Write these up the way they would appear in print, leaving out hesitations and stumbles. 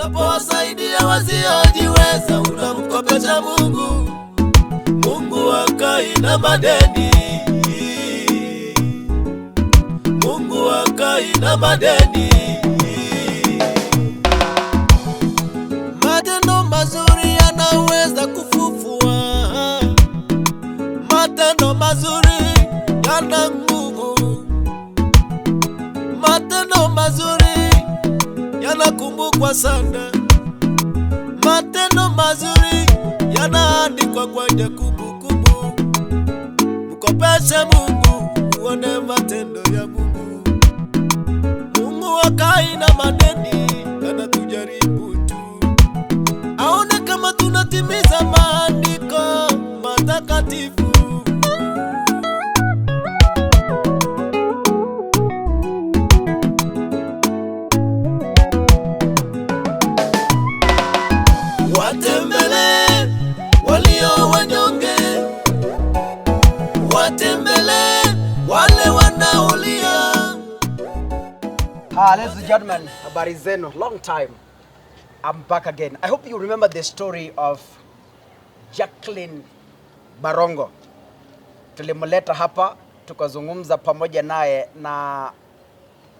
Unapowasaidia wasiojiweza unamkopesha Mungu. Mungu hakai na madeni. Mungu hakai na madeni. Matendo mazuri yanaweza kufufua. Matendo mazuri yana nguvu. Matendo mazuri yanakumbukwa sana. Matendo mazuri yanaandikwa kwenye kumbukumbu. Mkopeshe Mungu uone matendo ya Mungu. Mungu hakai na madeni, anatujaribu tu aone kama tunatimiza maandiko matakatifu. Watembele walio wanyonge, watembele wale wanaolia. Ladies and gentlemen, habari zenu, long time. I'm back again. I hope you remember the story of Jaqueline Barongo. Tulimuleta hapa, tukazungumza pamoja naye na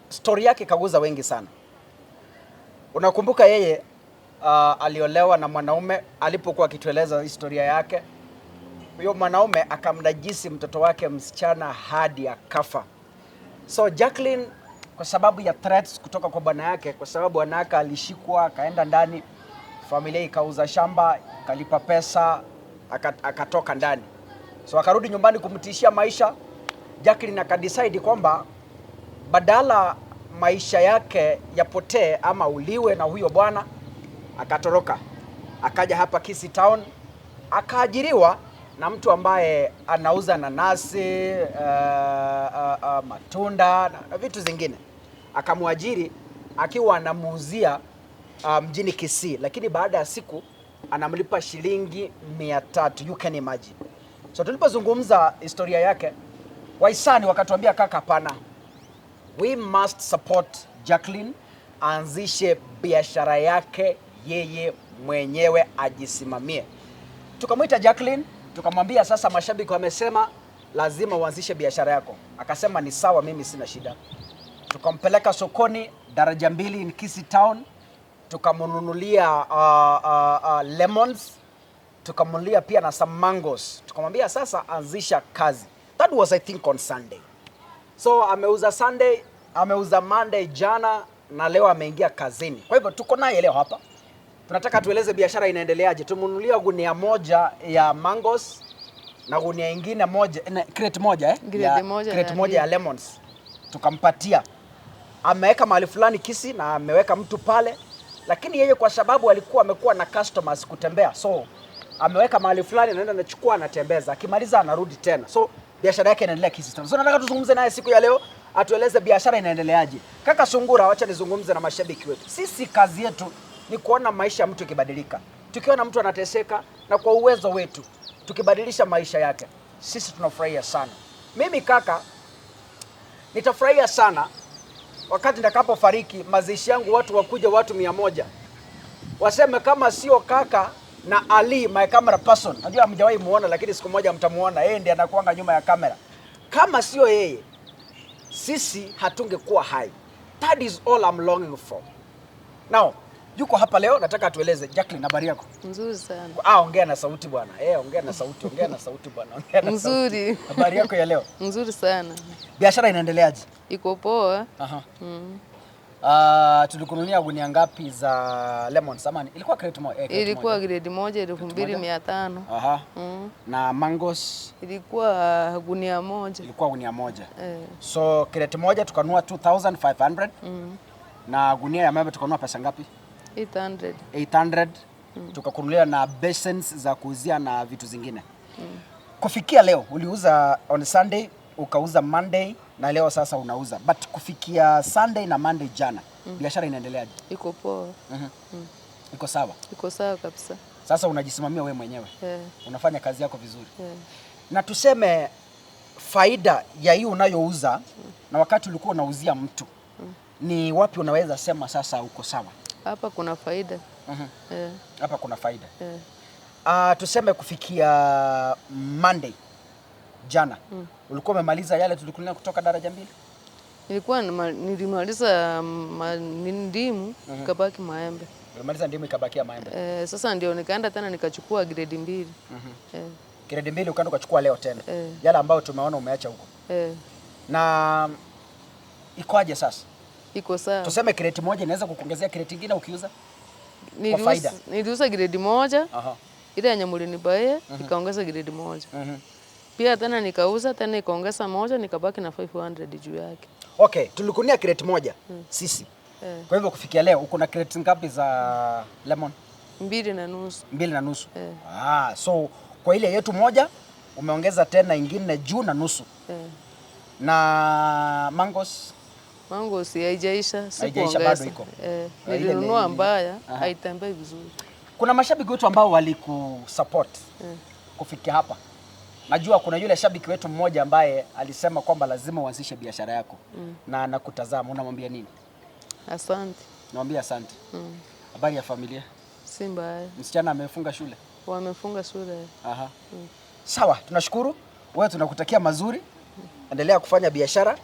story yake kaguza wengi sana. Unakumbuka yeye aliolewa na mwanaume, alipokuwa akitueleza historia yake. Huyo mwanaume akamnajisi mtoto wake msichana hadi akafa. So Jaqueline, kwa sababu ya threats kutoka kwa bwana yake, kwa sababu bwanake alishikwa, akaenda ndani, familia ikauza shamba, ikalipa pesa, akatoka ndani. So akarudi nyumbani kumtishia maisha. Jaqueline akadecide kwamba badala maisha yake yapotee ama uliwe na huyo bwana, akatoroka. Akaja hapa Kisii Town, akaajiriwa na mtu ambaye anauza nanasi, matunda na vitu zingine. Akamwajiri akiwa anamuuzia mjini Kisii, lakini baada ya siku anamlipa shilingi 300. You can imagine. So tulipozungumza historia yake, waisani wakatuambia, kaka, hapana, we must support Jaqueline, aanzishe biashara yake yeye mwenyewe, ajisimamie. Tukamwita Jaqueline, tukamwambia sasa mashabiki wamesema lazima uanzishe biashara yako. Akasema ni sawa, mimi sina shida. Tukampeleka sokoni daraja 2 in Kisii Town, tukamnunulia lemons, tukamnunulia pia na some mangoes. Tukamwambia sasa anzisha kazi. That was I think on Sunday. So ameuza Sunday, ameuza Monday jana, na leo ameingia kazini. Kwa hivyo tuko naye leo hapa. Tunataka tueleze biashara inaendeleaje. Tumnunulia gunia moja ya mangoes na gunia ingine moja, crate moja crate moja ya lemons. Tukampatia. Ameweka mahali fulani Kisii na ameweka mtu pale, lakini yeye kwa sababu alikuwa amekuwa na customers kutembea, so ameweka mahali fulani, anaenda anachukua, anatembeza, akimaliza anarudi tena. So biashara yake inaendelea Kisii. So nataka tuzungumze naye siku ya leo, atueleze biashara inaendeleaje. Kaka Sungura, acha nizungumze na mashabiki wetu. Sisi kazi yetu ni kuona maisha ya mtu ikibadilika. Tukiona mtu anateseka na kwa uwezo wetu tukibadilisha maisha yake, sisi tunafurahia sana. Mimi kaka, nitafurahia sana wakati nitakapofariki, mazishi yangu watu wakuja, watu 100 waseme kama sio kaka na Ali, my camera person. Najua hamjawahi muona, lakini siku moja mtamuona. Yeye ndiye anakuanga nyuma ya kamera. Kama sio yeye, sisi hatungekuwa hai. That is all I'm longing for. Now, yuko hapa leo, nataka atueleze. Jaqueline, habari yako? Nzuri sana. Ongea na sauti bwana. Ongea na sauti, ongea na sauti bwana. Ongea na nzuri. Sauti. Habari yako ya leo? Nzuri sana. Biashara inaendeleaje? Iko poa. Tulikununia gunia ngapi za lemons samani? Ilikuwa crate moja. Ilikuwa grade moja 2500. Na mangoes ilikuwa gunia moja. Ilikuwa gunia moja. So crate moja tukanunua 2500. Na gunia ya maembe tukanunua pesa ngapi? 800. Tukakunulia na basins za kuuzia na vitu zingine. Kufikia leo uliuza on Sunday, ukauza Monday, na leo sasa unauza. But kufikia Sunday na Monday jana, biashara inaendeleaje? Iko poa. Iko sawa? Iko sawa kabisa. Sasa unajisimamia wewe mwenyewe. Unafanya kazi yako vizuri. Na tuseme faida ya hii unayouza na wakati ulikuwa unauzia mtu, ni wapi unaweza sema sasa uko sawa? Hapa kuna faida. Hapa kuna faida. Tuseme kufikia Monday jana ulikuwa umemaliza yale tulikuwa kutoka daraja 2? Nilimaliza ndimu kabaki maembe. Ulimaliza ndimu ikabakia maembe. Sasa ndio nikaenda tena nikachukua grade 2. Grade 2 ukaenda ukachukua leo tena. Yale ambayo tumeona umeacha huko. Na ikoaje sasa? Iko sawa. Tuseme crate moja inaweza kukuongezea crate nyingine ukiuza? Kwa faida. Niliuza grade 1. Ile yenye mlinibaia ikaongeza grade 1. Pia tena nikauza tena ikaongeza 1 nikabaki na 500 juu yake. Okay, tulikunia crate moja sisi. Kwa hivyo kufikia leo uko na crate ngapi za lemon? 2.5. 2.5. So kwa ile yetu moja umeongeza tena ingine juu na nusu. Na mangos? Mangos haijaisha, sikuongeza. Bado iko. Nilinunua mbaya, haitembei vizuri. Kuna mashabiki wetu ambao walikusupport kufikia hapa. Najua kuna yule shabiki wetu mmoja ambaye alisema kwamba lazima uanzishe biashara yako na anakutazama, unamwambia nini? Asante. Naambia asante. Habari ya familia? Si mbaya. Msichana amefunga shule? Wamefunga shule. Sawa, tunashukuru. Wewe tunakutakia mazuri. Endelea kufanya biashara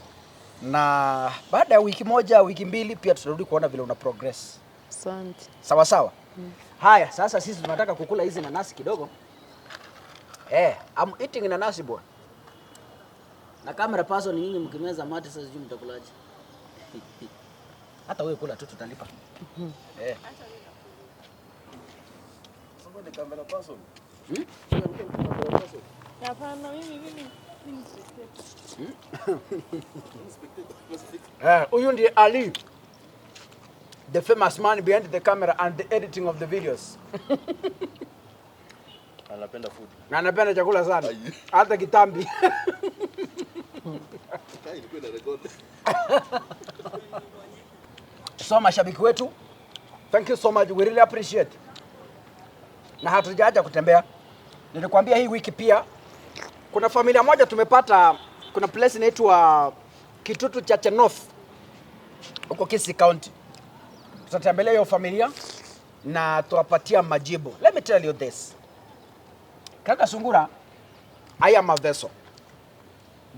na baada ya wiki moja, wiki mbili pia tutarudi kuona vile una progress. Asante. Sawa sawa. Haya, sasa sisi tunataka kukula hizi nanasi kidogo. I'm eating nanasi bwana. Na camera person nyinyi mkimeza mate sasa sijui mtakulaje. Hata wewe kula tu tutalipa. Sasa ni camera person. Hapana, mimi huyu ndiye Ali, the famous man behind the camera and the editing of the videos. Anapenda food. Na anapenda chakula sana. Hata kitambi. So mashabiki wetu, thank you so much, we really appreciate. Na hatujaacha kutembea. Nilikwambia hii wiki pia kuna familia moja tumepata, kuna place inaitwa Kitutu Chache North huko Kisii County. Tutatembelea hiyo familia na tuwapatia majibu. Let me tell you this. Kaka Sungura, I am a vessel.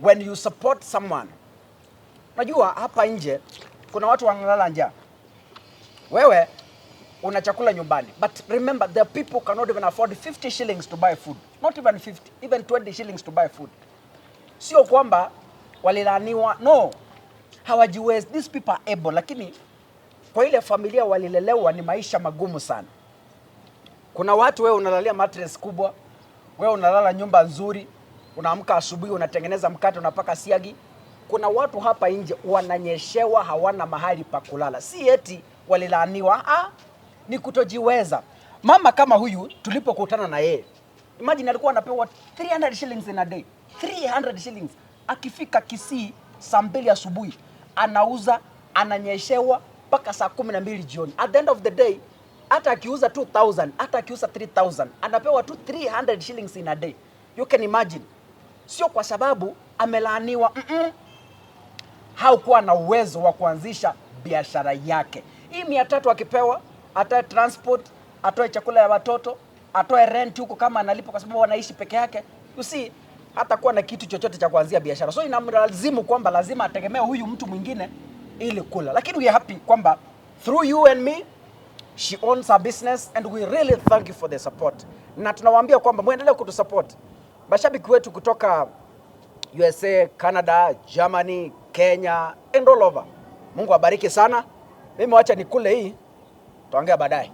When you support someone, unajua hapa nje kuna watu wanalala njaa. Wewe una chakula nyumbani, but remember there are people cannot even afford 50 shillings to buy food. Not even 50, even 20 shillings to buy food. Sio kwamba walilaniwa, no. Hawajiwezi, these people are able, lakini kwa ile familia walilelewa ni maisha magumu sana. Kuna watu wewe unalalia mattress kubwa, wewe unalala nyumba nzuri, unaamka asubuhi unatengeneza mkate unapaka siagi. Kuna watu hapa nje wananyeshewa, hawana mahali pa kulala. Si eti walilaaniwa, ni kutojiweza. Mama kama huyu tulipokutana na yeye, imagine alikuwa anapewa 300 shillings in a day. 300 shillings. Akifika Kisii saa 2 asubuhi, anauza, ananyeshewa mpaka saa 12 jioni. At the end of the day, hata akiuza 2000, hata akiuza 3000, anapewa tu 300 shillings in a day. You can imagine. Sio kwa sababu amelaaniwa, haukuwa na uwezo wa kuanzisha biashara yake. Hii 300 akipewa, atoe transport, atoe chakula ya watoto, atoe rent huko kama analipa kwa sababu wanaishi peke yake. You see, hata kuwa na kitu chochote cha kuanzia biashara. So inamlazimu kwamba lazima ategemea huyu mtu mwingine ili kula. Lakini we are happy kwamba through you and me, she owns her business and we really thank you for the support. Na tunawaambia kwamba muendelee kutusupport. Mashabiki wetu kutoka USA, Canada, Germany, Kenya and all over. Mungu abariki sana. Mimi wacha nikule hii. Tuongea baadaye.